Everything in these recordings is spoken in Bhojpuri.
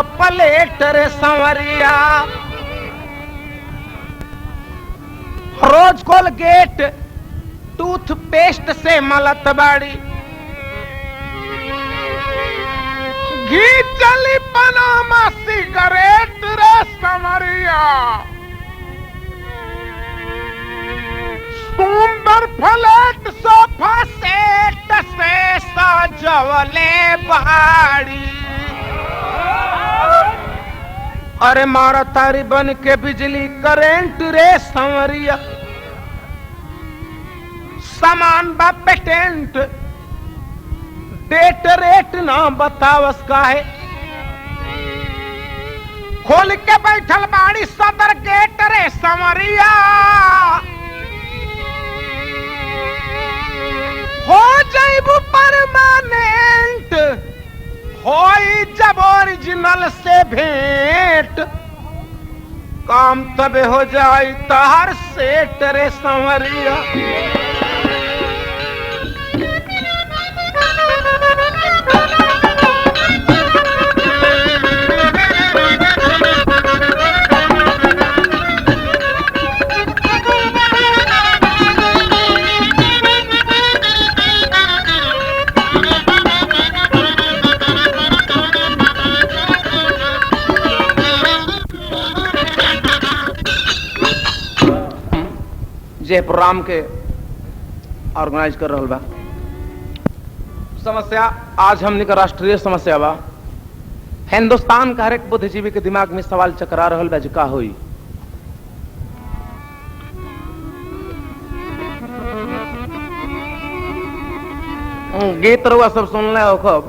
प्लेट रे संवरिया। रोज कोलगेट टूथपेस्ट से मलत बाड़ी। घी चली पनामा सिगरेट रे संवरिया। सुंदर फ्लैट सोफा सेट से सजवले बाड़ी। अरे मारा तारी बन के बिजली करेंट रे संवरिया। सामान बा पेटेंट डेट रेट ना बतावस काहे। खोल के बैठल बाड़ी सदर गेट रे संवरिया। हो जाइबू परमानेंट होई जब ओरिजिनल से भेंट। काम तबे हो जाई तार सेट रे संवरिया। जे प्रोग्राम के ऑर्गेनाइज कर रहल बा। समस्या आज हमने का राष्ट्रीय समस्या बा। हिंदुस्तान का हर एक बुद्धिजीवी के दिमाग में सवाल चकरा रहल बा, का होई। गीत रउआ सब सुनले हो खूब।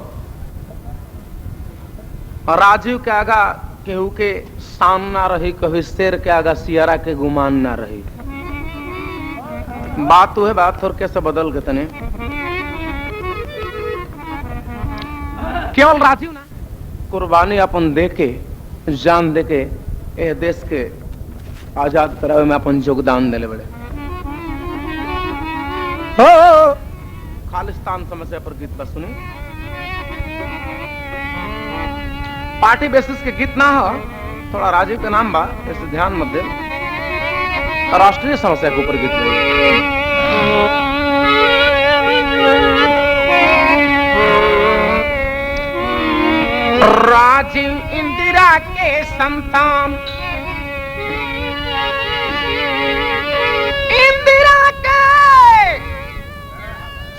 राजीव के आगा केहू के शान ना रही, कभी शेर के आगा सियारा के गुमान ना रही। बात तो है, बात थोड़ कैसे बदल गए तने। केवल राजीव ना, कुर्बानी अपन देके जान देके ए देश के आजाद करावे में अपन योगदान देले बड़े। हो खालिस्तान समस्या पर गीत बस सुनी। पार्टी बेसिस के गीत ना हो, थोड़ा राजीव का नाम बा, इसे ध्यान मत दे। राष्ट्रीय समस्या के ऊपर गीत राजीव इंदिरा के संतान। इंदिरा के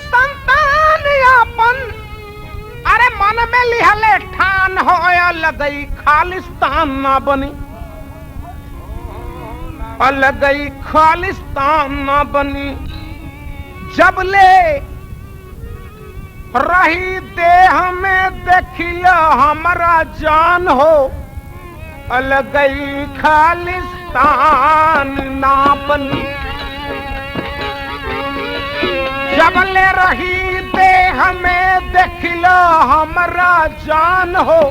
संतान अपन अरे मन में लिहले ठान होया लगई खालिस्तान ना बनी। अलगई खालिस्तान ना बनी। जब ले रही देह में देखिया हमारा जान हो। अलगई खालिस्तान ना बनी। जब ले रही देह में देखिया हमारा जान हो।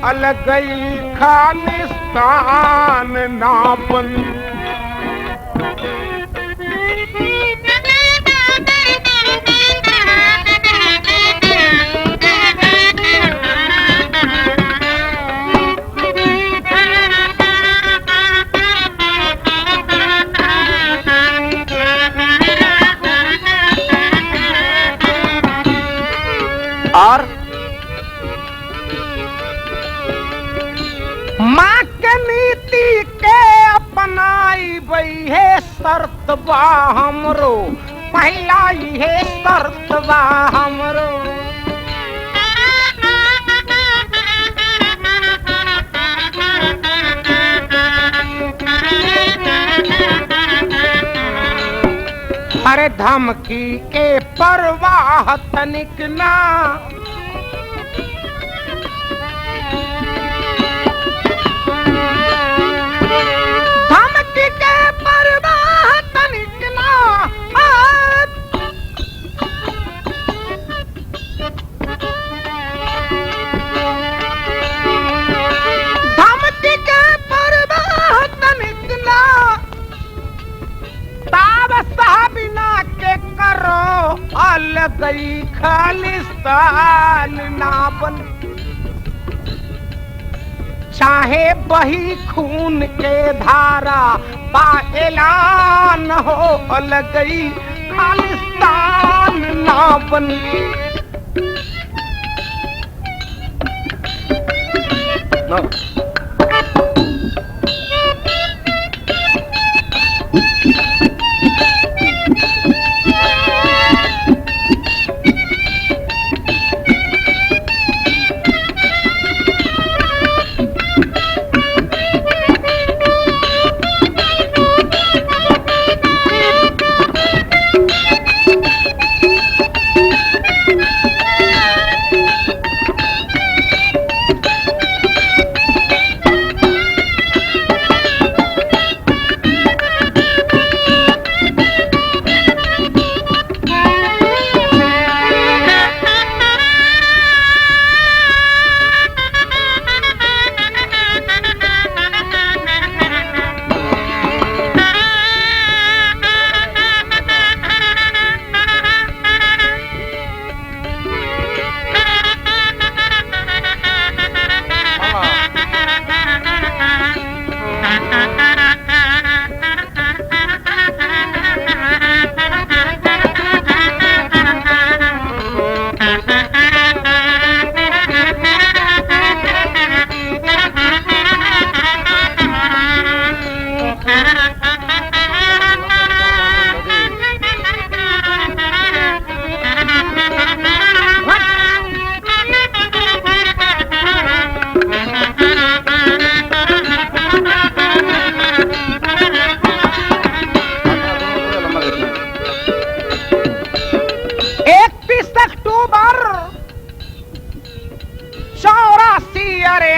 अलगई खालिस्तान ना बनी। और माँ के नीति के अपनाई बई है शर्त बा हमरो। पहला है शर्त बा हमरो। अरे धमकी के परवाह तनिक ना। धमकी के परवाह तनिक ना। धमकी के परवाह तनिक ना। ताब साहबिना के करो अलगई खालिस्तान ना बन। चाहे बही खून के धारा बा ऐलान हो अलगई खालिस्तान ना बनी।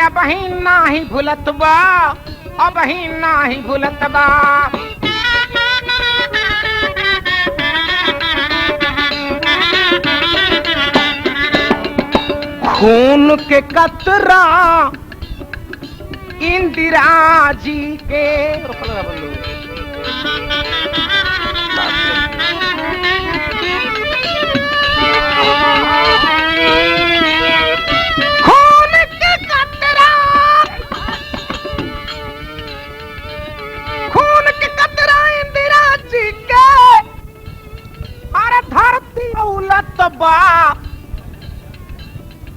अबही नाही भूलत बा, अबही नाही भूलत बा। खून के कतरा इंदिरा जी के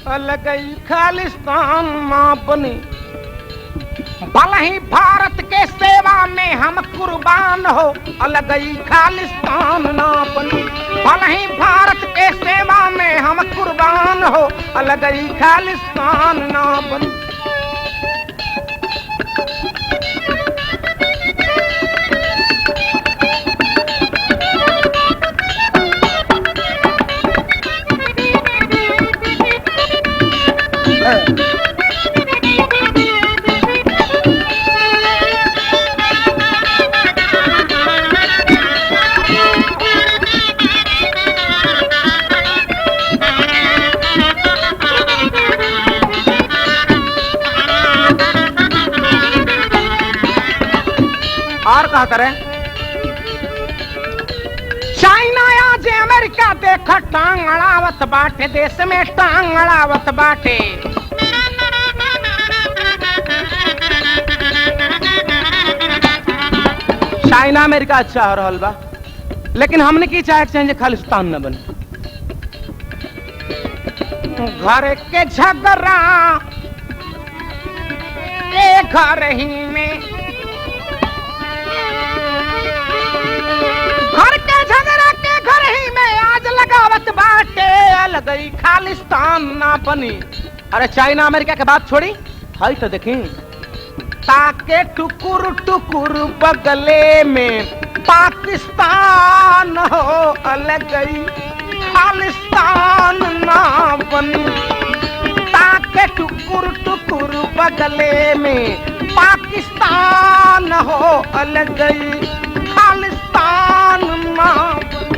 अलगई खालिस्तान ना बने। भले ही भारत के सेवा में हम कुर्बान हो, अलगई खालिस्तान ना बने। भले ही भारत के सेवा में हम कुर्बान हो, अलगई खालिस्तान ना बने। और कहा करें चाइना आज अमेरिका देख टांग अड़ावत बाटे, देश में टांग अड़ावत बाटे। चाइना अमेरिका अच्छा हो रहा बा, लेकिन हमने की चाहे खालिस्तान न बने। घर के झगड़ा के घर ही में, घर के झगड़ा के घर ही में आज लगावत बाटे, अलगई खालिस्तान ना बनी। अरे चाइना अमेरिका के बात छोड़ी, हाई तो देखी ताके टुकुर टुकुर बगले में पाकिस्तान हो, अलगई खालिस्तान ना बनी। ताके टुकुर टुकुर बगले में पाकिस्तान हो, अलगई खालिस्तान ना बनी।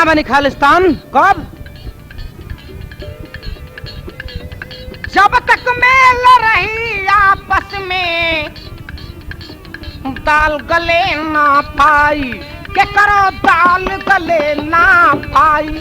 ना बनी खालिस्तान। कब? जब तक मेल रही आपस में दाल गले ना पाई, के करो दाल गले ना पाई।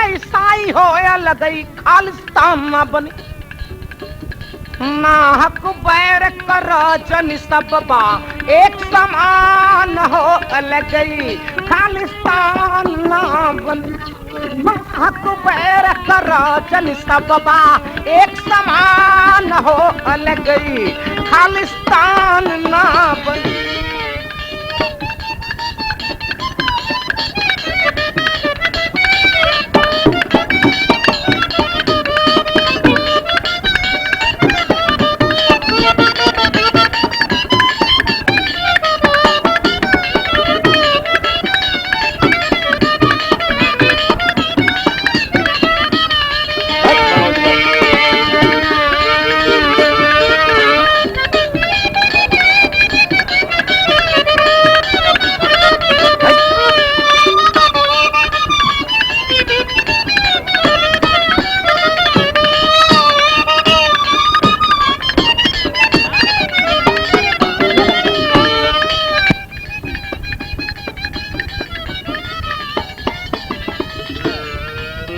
ईसाई हो या लगई खालिस्तान ना बनी। ना हक बैर कर जन सब बा एक समान हो लगई खालिस्तान ना बनी। ना हक बैर कर जन सब बा एक समान हो लगई खालिस्तान ना बनी।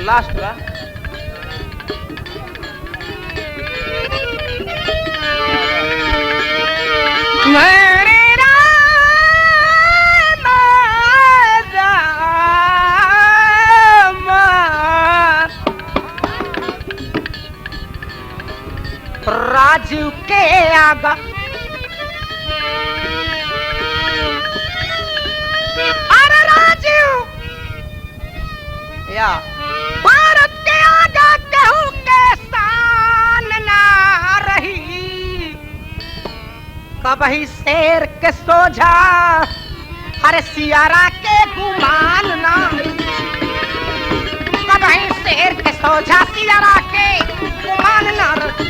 लास्ट बा मेरे राजू के आगा अरे राजू या भारत के आगा कहूं के शान ना रही। कबही शेर के सोझा अरे सियारा के गुमान ना। कबही शेर के सोझा सियारा के गुमान ना रही।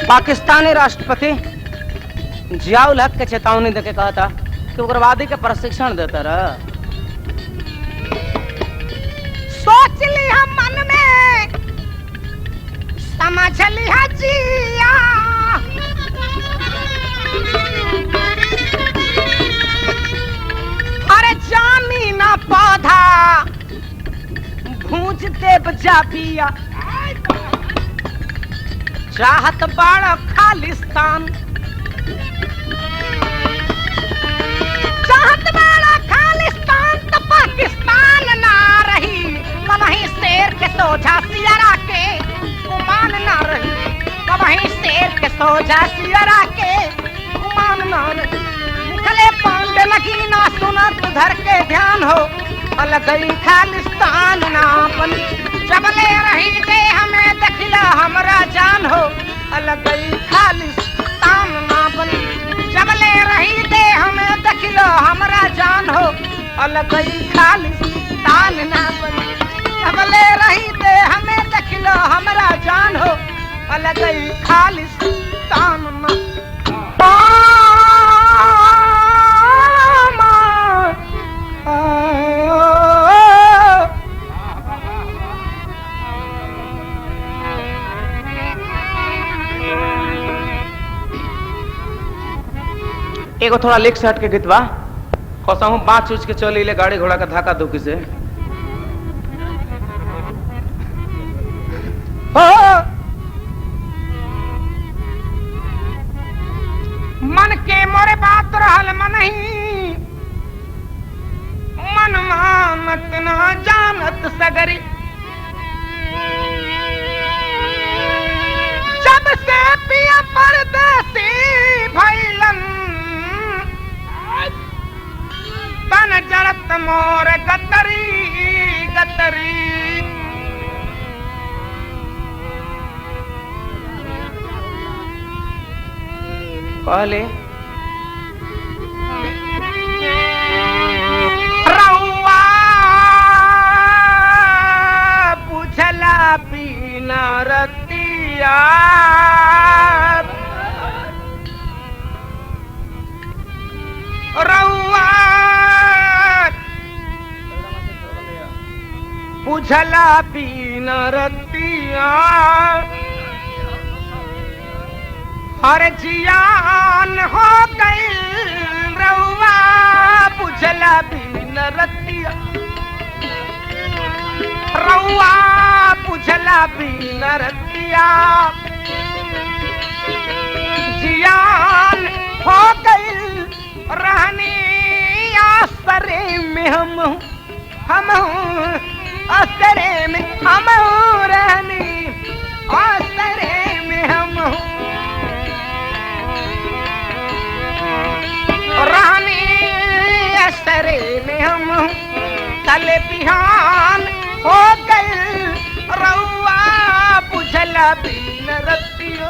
पाकिस्तानी राष्ट्रपति जियाउल हक के चेतावनी देके कहा था कि उग्रवादी के प्रशिक्षण देता रहा। सोच लिया मन में समझ लिया जिया अरे जानी ना पौधा भूज देव जा पिया। चाहत बड़ा खालिस्तान चाहत बड़ा खालिस्तान तो पाकिस्तान ना रही। कहीं शेर के सोझा सियारा के गुमान ना रही। कहीं शेर के सोझा सियारा के गुमान ना रही। निकले पांडे लगी ना सुनत धर के ध्यान हो अलगई खालिस्तान ना बनी। जबले रही दे हमें देखला हमरा जान हो अलगई खालिस्तान ना बनी। जबले रही दे हमें देखला हमरा जान हो अलगई खालिस्तान ना बनी। जबले रही दे हमें देखला हमरा जान हो अलगई खालिस्तान ना। एगो थोड़ा लेक से हट के गीत बा कसहूं बाँच उच के चली ले गाड़ी घोड़ा का धक्का धुकी से। मोरे बात रहल मनही मन मानत ना जानत सगरी जब से पिया परदेसी भैलन तन जरत मोर गतरी गतरी कहले रउआ बुझला बिना रतिया रउआ बुझला बिना रतिया हर जियान हो गई रउआ बुझला बिन रतिया रउआ बुझला बिन रतिया जियान हो गई रहनी आसरे में हम आसरे में हम रहनी आसरे में हम रानी असरे में हम कल बिहान हो गए रउआ बुझला बिन रतिया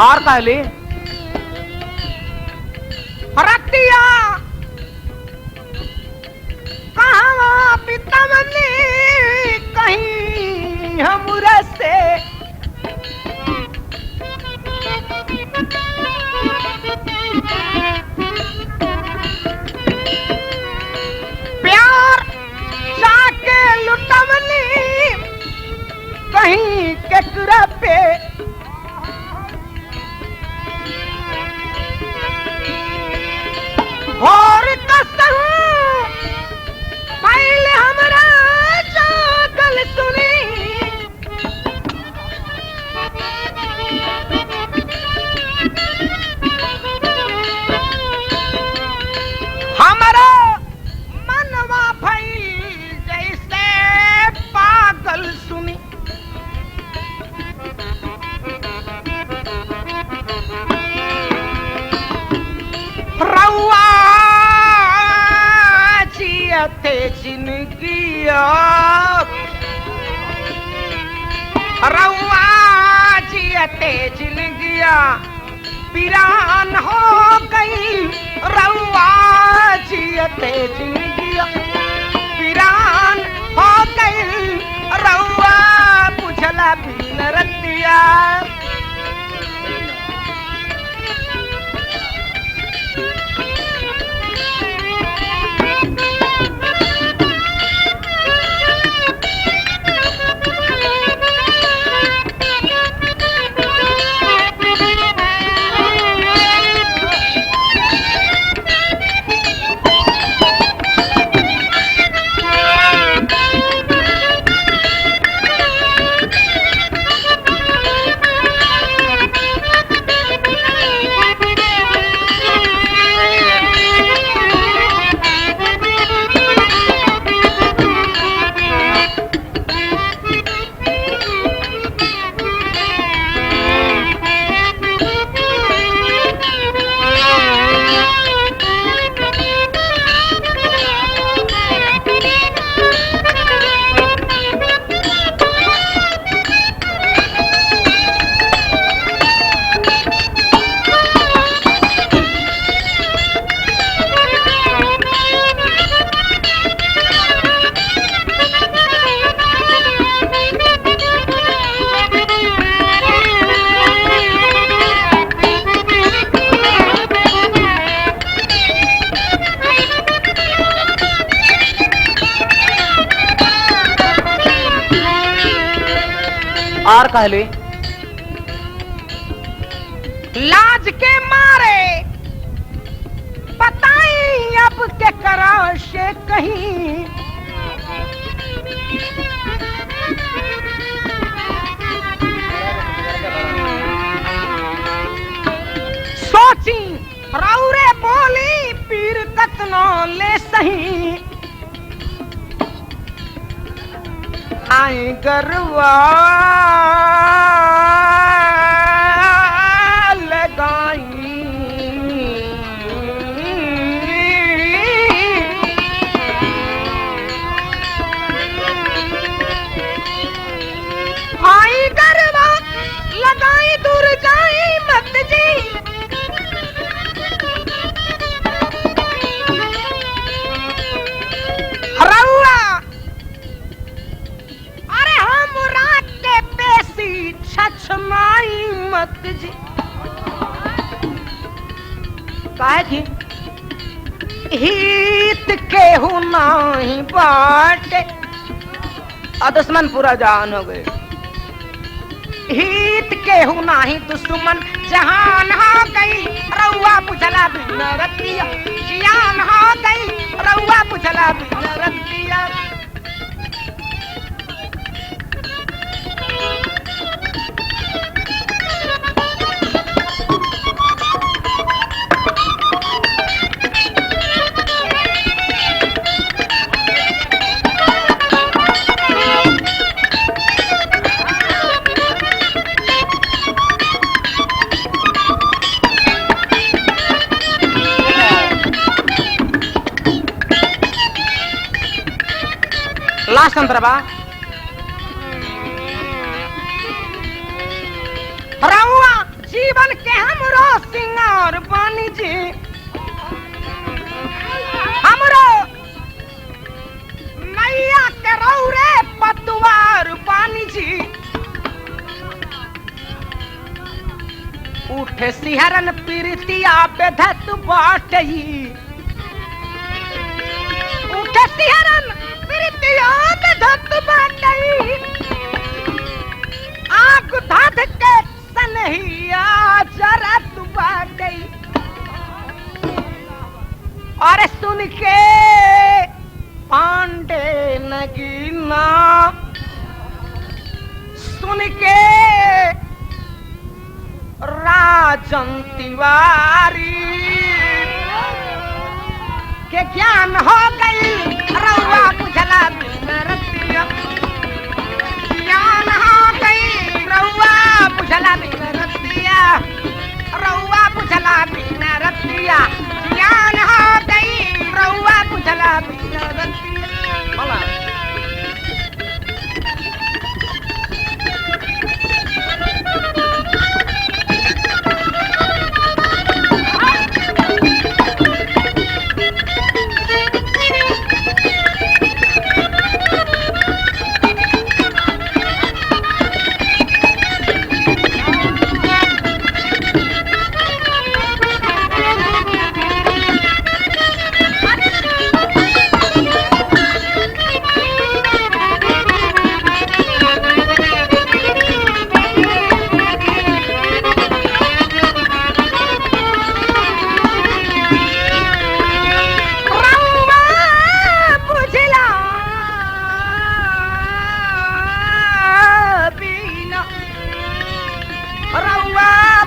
और कहले रतिया कहाँ पितमनी कहीं हमरा से प्यार जाके लुटमनी कहीं केकरा पे और कसम पहले हमरा जागल सुनी हमरा मनवा भई जैसे पागल सुनी रउआ जियते जिंदगिया रउआ जियते जिंदगिया पिरान हो गई रउआ जियते जिंदगिया पिरान हो गई रउआ बुझला बिन रतिया और कहले लाज के मारे से कहीं सोची रौरे बोली पीर कतना ले सही आई गरवा लगाई आई गरवा लगाई दूर जाई मत जी रउआ अरे हम रात के पेशी छछमाई मत जी काहे की हित केहू नाही बाटे और दुश्मन पूरा जान हो गए हित केहू नाही दुश्मन जहान हो गई रउआ पुछला बिन रतिया जियान हो गई रउआ पुछला बिन रतिया लास्ट अंतरबा रउआ जीवन के हमरो सिंगार बानी जी हमरो मैया के रौरे पतवार बानी जी उठे सिहरन प्रीतिया बेधत बाटई उठे सिहरन प्रीतिया बेधत बाटई आग धाध के सनहिया जरत बाटई और सुन के पांडे नगीना सुन के राजन तिवारी के ज्ञान हो गई रउआ बुझला बिन रतिया ज्ञान हो गई रउआ बुझला बिन रतिया रउआ बुझला बिन रतिया ज्ञान हो गई रउआ बुझला बिन रतिया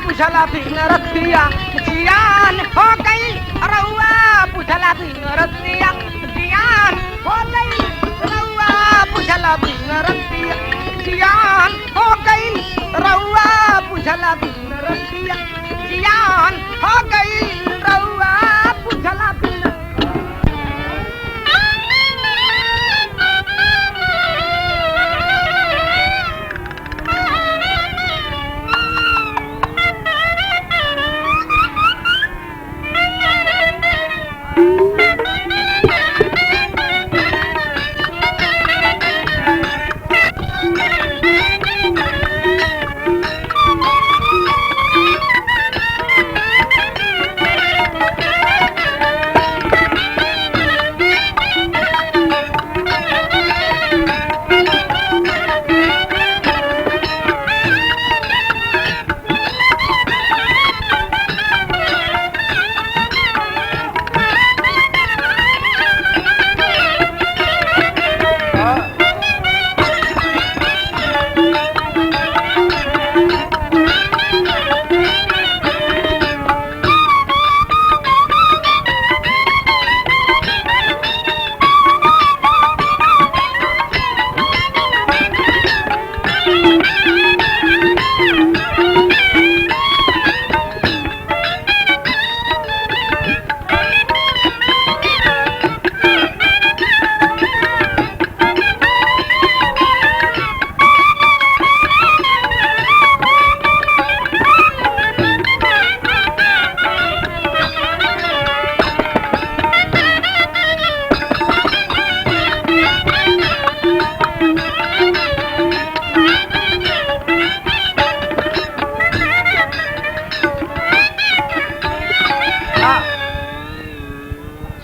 बुझला बिन रतिया जियान हो गई रउआ बुझला बिन रतिया जियान हो गई रउआ बुझला बिन रतिया जियान हो गई रउआ बुझला बिन रतिया जियान हो गई रउआ बुझला बिन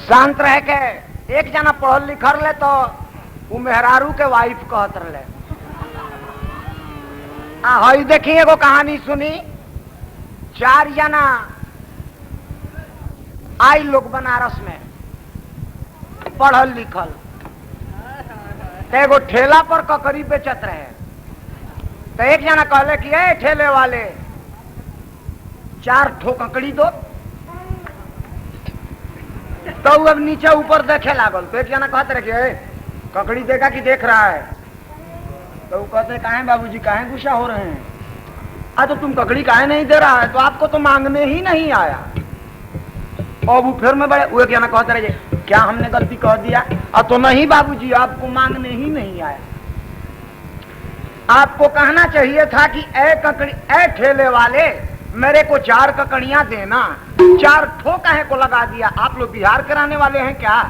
शांत रह के एक जना पढ़ल लिखल ले तो वो मेहरारू के वाइफ कहत रहे। हई देखी एगो कहानी सुनी। 4 जना आई लोग बनारस में पढ़ल लिखल, एगो ठेला पर ककड़ी बेचत रहे। तो एक जना कहले कि ए ठेले वाले 4 ठो ककड़ी दो। तो अब नीचे ऊपर देखे लागल। तो एक जना कहते रहे ककड़ी देगा कि देख रहा है। तो वो कहते काहे बाबूजी काहे गुस्सा हो रहे हैं? तो तुम ककड़ी काहे नहीं दे रहा है? तो आपको तो मांगने ही नहीं आया। और वो फिर में बड़े वो एक जना कहते रहे क्या हमने गलती कह दिया? तो नहीं बाबूजी आपको मांगने ही नहीं आया। आपको कहना चाहिए था कि ए ठेले वाले मेरे को 4 ककड़ियां देना। 4 ठो कहे को लगा दिया? आप लोग बिहार कराने वाले हैं क्या?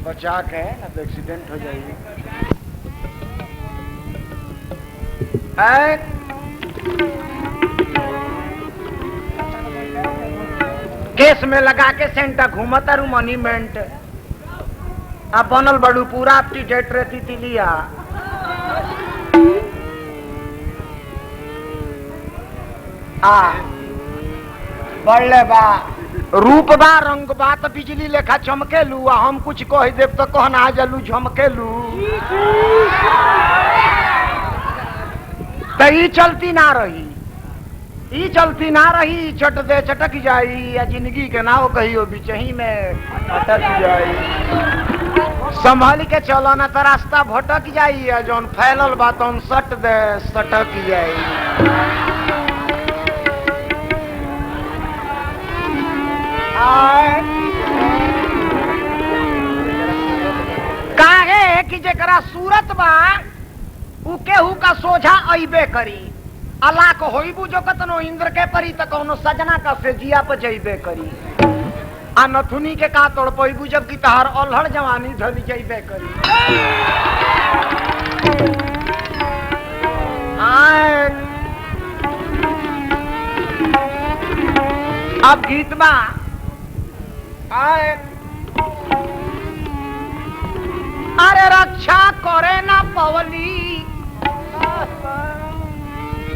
बचा के ना तो एक्सीडेंट हो जाएगी। केस में लगा के सेंटर घूमता रू मॉन्यूमेंट। अब बनल बड़ू पूरा अपटी डेट रहती थी लिया। बढ़ले बा रूप बा रंग बा तो बिजली लेखा चमके लू। हम कुछ कह देव तो कहना जलू झमके लू। तो ई चलती ना रही, ई चलती ना रही। चट दे चटक जाई या जिंदगी के नाव कहियो बिचही में अटक जाई। संभाल के चलो ना तो रास्ता भटक जाई। जौन फैलल बा तो सट दे सटक जाई। काहे कि जेकरा सूरत बा उ केहू का सोझा अइबे करी। अल्लाह को होइबू जो कतनो इंद्र के परी त कौनो सजना का से जिया पे जइबे करी। आ नथुनी के का तोड़ पैबू जब की तहार अल्हड़ जवानी धली जइबे करी। अब गीत बा अरे रक्षा करे ना पवली,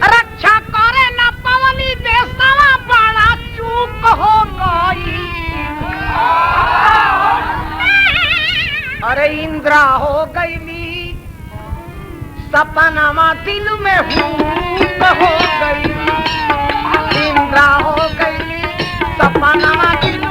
रक्षा करे ना पवली देशवा बड़ा चूक हो गई। अरे इंद्रा हो गई सपनावा दिल में हुक हो गई। इंद्रा हो गई सपनावा दिल में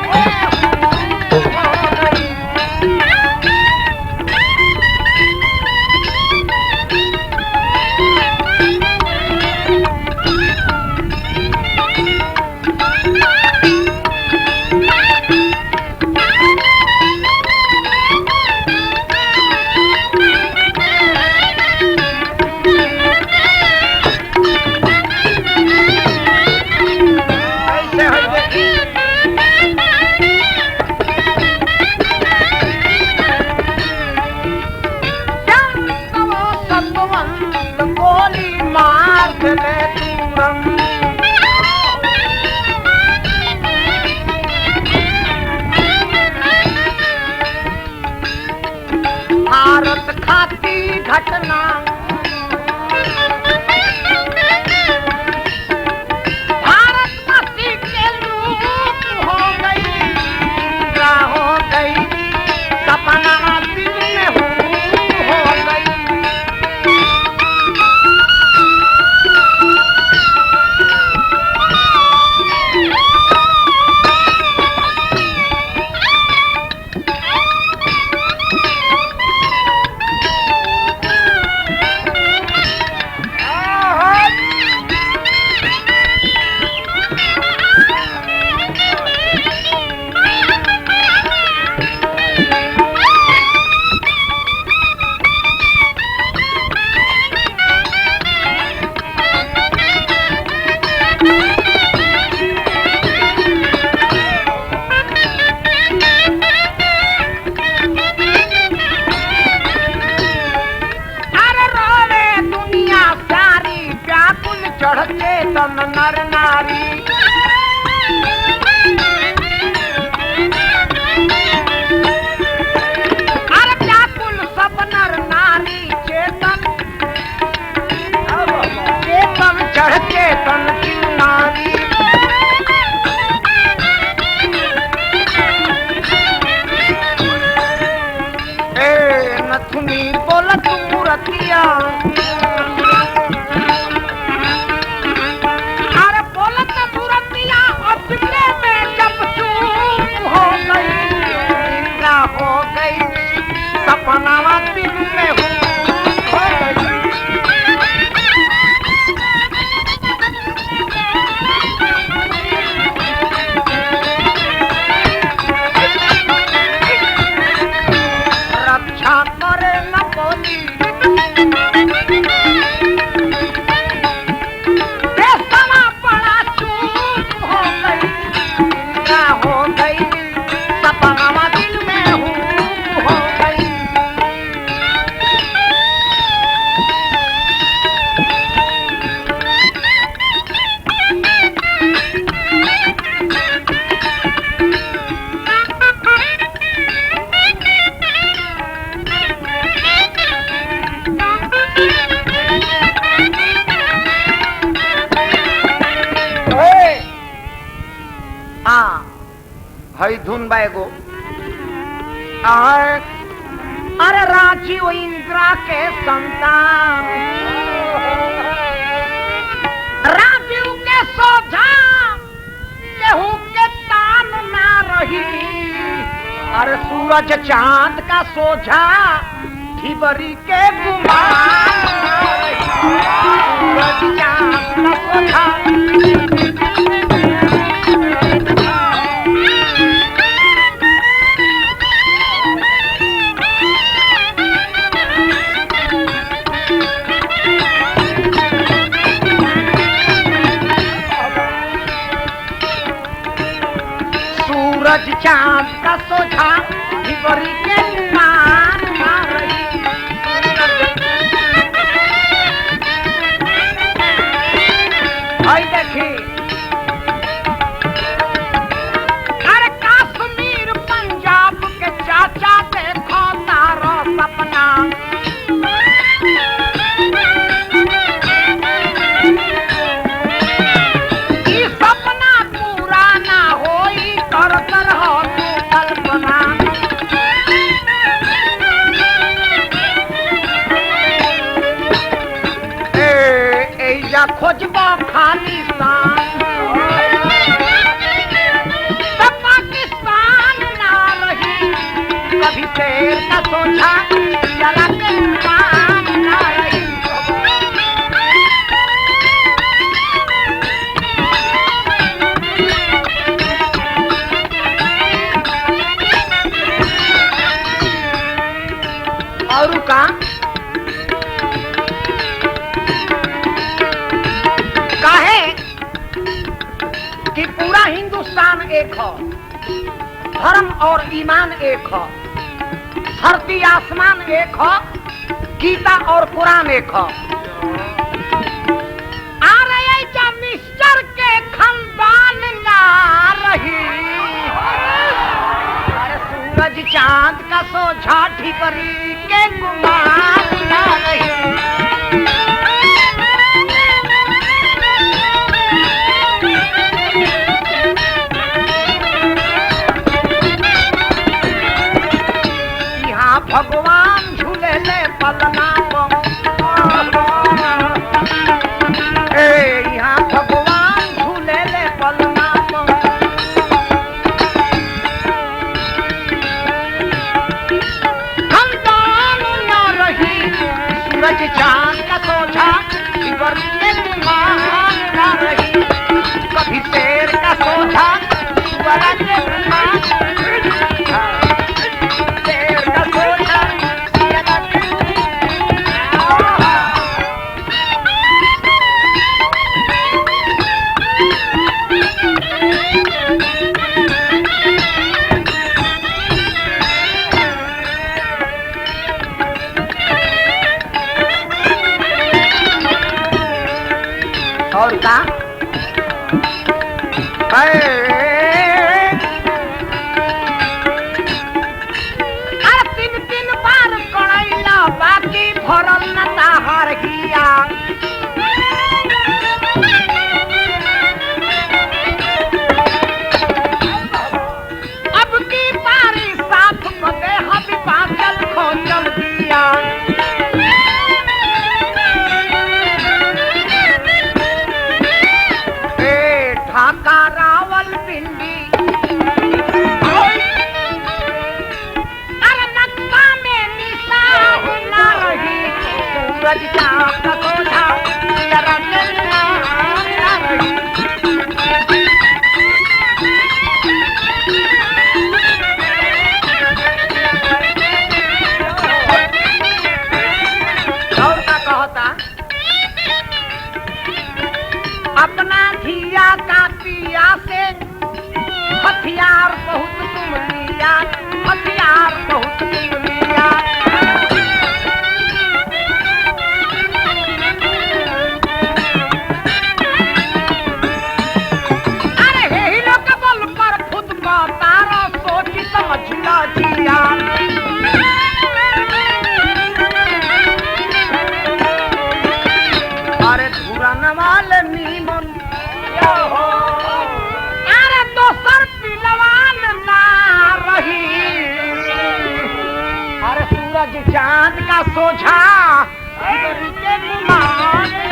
अरे व्याकुल सब नर नारी चेतन, चेतन चढ़ चेतन की नारी। नथुनी बोलत मूरतिया, अरे बोलत मूरतिया अचले में जब चूप हो गई, निद्रा हो गई, सपनावा दिल में हो गई। रक्षा करे न बोली, बेसमा पड़ा चूप हो गई, निद्रा हो गई, सपनावा दिल में हो गई। हई धुन बाएगो, अरे राजीव इंदिरा के संतान, राजीव के सोझा केहू के तान ना रही। अरे सूरज चांद का सोझा ढिबरी के गुमान, सूरज चांद का सोझा। सूरज चांद का सोझा ढिबरी के गुमान ना रही। देखी अरे कश्मीर पंजाब के चाचा देखो तारो सपना, ई सपना पूरा ना होई, कर कर हो तू कल्पना। एजा खोजबा खालिस्तान, तब पाकिस्तान ना रही, कभी शेर का सोचा जला के मान ना रही। और का काहे कि पूरा हिंदुस्तान एक हो, धर्म और ईमान एक हो, धरती आसमान एक हो, गीता और कुरान एक हो। आ रहे जा मिस्टर के खानदान ना रही, अरे सूरज चांद का सोझा ढिबरी के गुमान ना रही। भगवान झूले ले पलना यहाँ भगवान झूले ले पलना खानदान न तीन तीन बार कड़ैला बाकी भरल न ताहर हिया अब की बारी साफ कदे हम पाचल खोचल दिया ढाका रावल पिंडी अरे नक्का में निशान ना रही सूरज चाँद का सोझा जरा चलना ना रही और का कहता अपना धिया का पिया से हथियार बहुत तुम लिया हथियार बहुत तुम लिया अरे ही लोग बल पर खुद का तारा सोची समझ ला जिया अरे धुरा नवाल नीमन अरे दोसर पिलवान ना रही अरे सूरज चांद का सोझा के गुमान